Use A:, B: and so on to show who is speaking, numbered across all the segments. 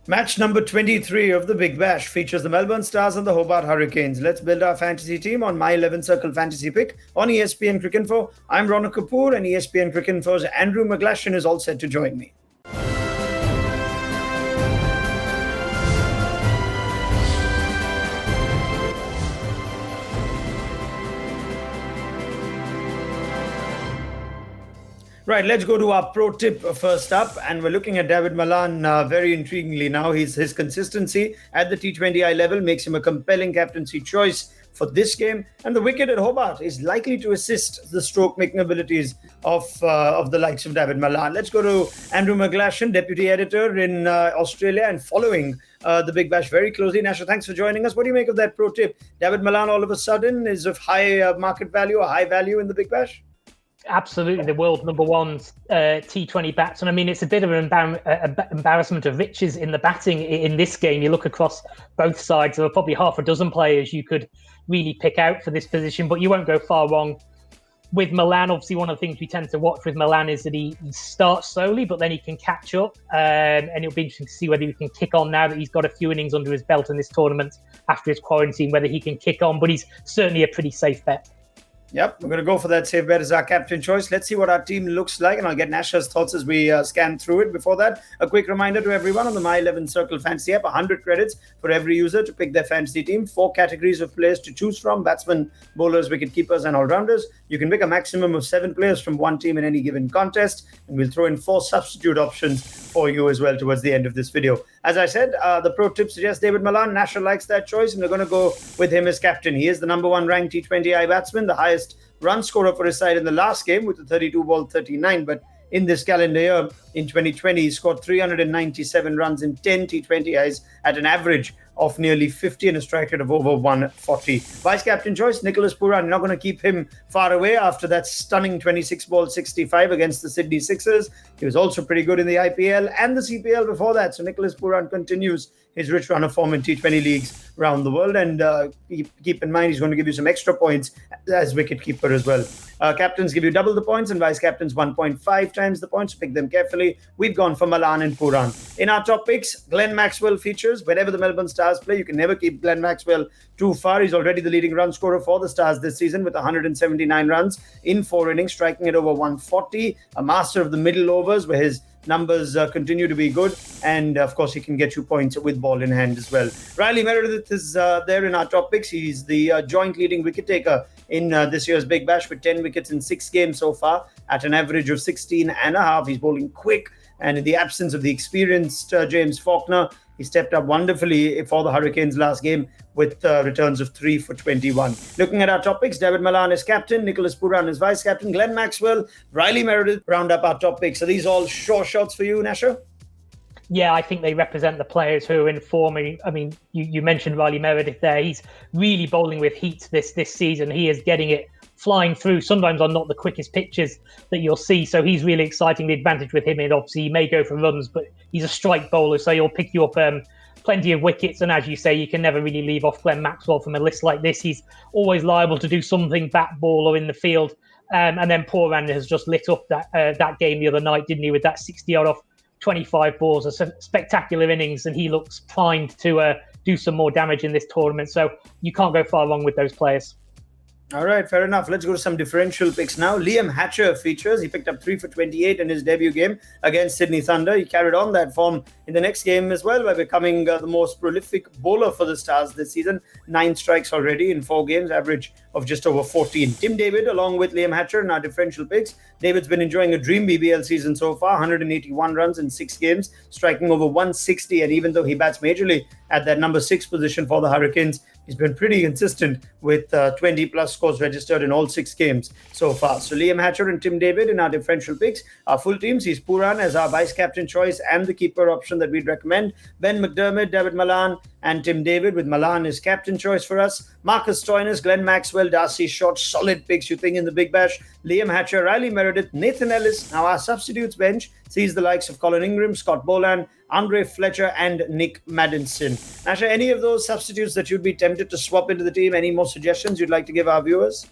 A: Match number 23 of the Big Bash features the Melbourne Stars and the Hobart Hurricanes. Let's build our fantasy team on my 11 Circle Fantasy Pick on ESPN Cricinfo. I'm Raunak Kapoor, and ESPN Cricinfo's Andrew McGlashan is all set to join me. Right, let's go to our pro tip first up, and we're looking at David Malan very intriguingly now. His consistency at the T20I level makes him a compelling captaincy choice for this game, and the wicket at Hobart is likely to assist the stroke-making abilities of the likes of David Malan. Let's go to Andrew McGlashan, deputy editor in Australia and following the Big Bash very closely. Nasha, thanks for joining us. What do you make of that pro tip? David Malan all of a sudden is of high market value or high value in the Big Bash?
B: Absolutely, the world number one T20 batsman. I mean, it's a bit of an embarrassment of riches in the batting in this game. You look across both sides, there are probably half a dozen players you could really pick out for this position, but you won't go far wrong with Malan. Obviously, one of the things we tend to watch with Malan is that he starts slowly, but then he can catch up. And it'll be interesting to see whether he can kick on now that he's got a few innings under his belt in this tournament after his quarantine, whether he can kick on, but he's certainly a pretty safe bet.
A: Yep, we're going to go for that safe bet as our captain choice. Let's see what our team looks like, and I'll get Nasha's thoughts as we scan through it. Before that, a quick reminder to everyone on the My 11 Circle Fantasy app, 100 credits for every user to pick their fantasy team. 4 categories of players to choose from: batsmen, bowlers, wicket keepers, and all-rounders. You can pick a maximum of 7 players from one team in any given contest, and we'll throw in 4 substitute options for you as well towards the end of this video. As I said, the pro tip suggests David Malan. Nasha likes that choice, and we're going to go with him as captain. He is the number 1 ranked T20I batsman, the highest run scorer for his side in the last game with the 32 ball 39, but in this calendar year in 2020 he scored 397 runs in 10 T20Is at an average of nearly 50 and a strike rate of over 140. Vice captain choice, Nicholas Pooran. You're not going to keep him far away after that stunning 26 ball 65 against the Sydney Sixers. He was also pretty good in the IPL and the CPL before that, so Nicholas Pooran continues his rich run of form in T20 leagues around the world, and keep in mind he's going to give you some extra points as wicketkeeper as well. Captains give you double the points and vice captains 1.5 times the points. Pick them carefully. We've gone for Malan and Pooran. In our top picks, Glenn Maxwell features. Whenever the Melbourne Stars play, you can never keep Glenn Maxwell too far. He's already the leading run scorer for the Stars this season with 179 runs in 4 innings, striking at over 140. A master of the middle overs where his numbers continue to be good, and of course he can get you points with ball in hand as well. Riley Meredith is there in our top picks. He's the joint leading wicket taker in this year's Big Bash with 10 wickets in 6 games so far at an average of 16 and a half. He's bowling quick, and in the absence of the experienced James Faulkner, he stepped up wonderfully for the Hurricanes last game with returns of 3 for 21. Looking at our topics, David Malan is captain, Nicholas Pooran is vice captain, Glenn Maxwell, Riley Meredith round up our top picks. Are these all sure shots for you, Nasha?
B: Yeah, I think they represent the players who are in form. I mean, you mentioned Riley Meredith there. He's really bowling with heat this season. He is getting it flying through, sometimes on not the quickest pitches that you'll see. So he's really exciting. The advantage with him is obviously he may go for runs, but he's a strike bowler, so he'll pick you up plenty of wickets. And as you say, you can never really leave off Glenn Maxwell from a list like this. He's always liable to do something bat, ball, or in the field. And then Pooran has just lit up that game the other night, didn't he, with that 60 odd off 25 balls, a spectacular innings, and he looks primed to do some more damage in this tournament. So you can't go far wrong with those players.
A: All right, fair enough. Let's go to some differential picks now. Liam Hatcher features. He picked up 3 for 28 in his debut game against Sydney Thunder. He carried on that form in the next game as well by becoming the most prolific bowler for the Stars this season. 9 strikes already in 4 games, average of just over 14. Tim David, along with Liam Hatcher in our differential picks. David's been enjoying a dream BBL season so far, 181 runs in 6 games, striking over 160. And even though he bats majorly at that number 6 position for the Hurricanes, he's been pretty consistent with 20-plus scores registered in all 6 games so far. So Liam Hatcher and Tim David in our differential picks. Our full teams, he's Pooran as our vice-captain choice and the keeper option that we'd recommend. Ben McDermott, David Malan, and Tim David, with Malan as captain choice for us. Marcus Stoinis, Glenn Maxwell, Darcy Short, solid picks you think in the Big Bash. Liam Hatcher, Riley Meredith, Nathan Ellis. Now our substitutes bench sees the likes of Colin Ingram, Scott Boland, Andre Fletcher, and Nick Maddinson. Nasha, any of those substitutes that you'd be tempted to swap into the team? Any more suggestions you'd like to give our viewers?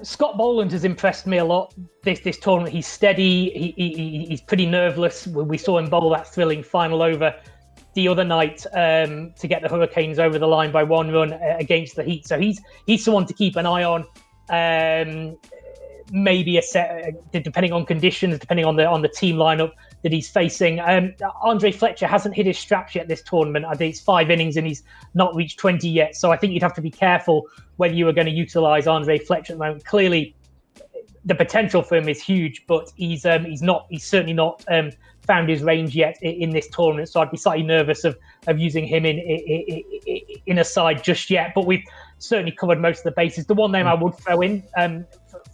B: Scott Boland has impressed me a lot this tournament. He's steady. He's pretty nerveless. We saw him bowl that thrilling final over the other night to get the Hurricanes over the line by 1 run against the Heat. So he's someone to keep an eye on. Maybe a set, depending on conditions, depending on the team lineup that he's facing. Andre Fletcher hasn't hit his straps yet this tournament. I think it's 5 innings and he's not reached 20 yet. So I think you'd have to be careful whether you are going to utilize Andre Fletcher at the moment. Clearly, the potential for him is huge, but he's certainly not found his range yet in this tournament. So I'd be slightly nervous of using him in a side just yet. But we've certainly covered most of the bases. The one name I would throw in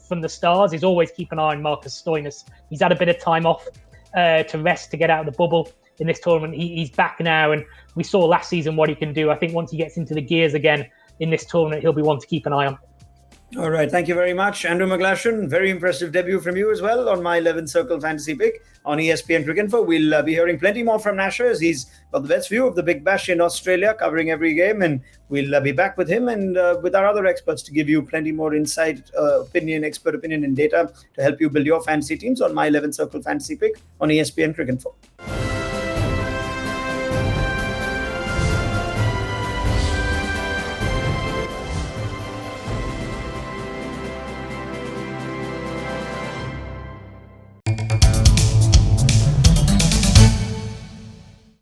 B: from the Stars is always keep an eye on Marcus Stoinis. He's had a bit of time off to rest, to get out of the bubble in this tournament. He's back now, and we saw last season what he can do. I think once he gets into the gears again in this tournament, he'll be one to keep an eye on.
A: All right, thank you very much, Andrew McGlashan. Very impressive debut from you as well on my 11th Circle Fantasy Pick on ESPN Cricinfo. We'll be hearing plenty more from Nasher, as he's got the best view of the Big Bash in Australia, covering every game, and we'll be back with him and with our other experts to give you plenty more insight, expert opinion and data to help you build your fantasy teams on my 11th Circle Fantasy Pick on ESPN Cricinfo.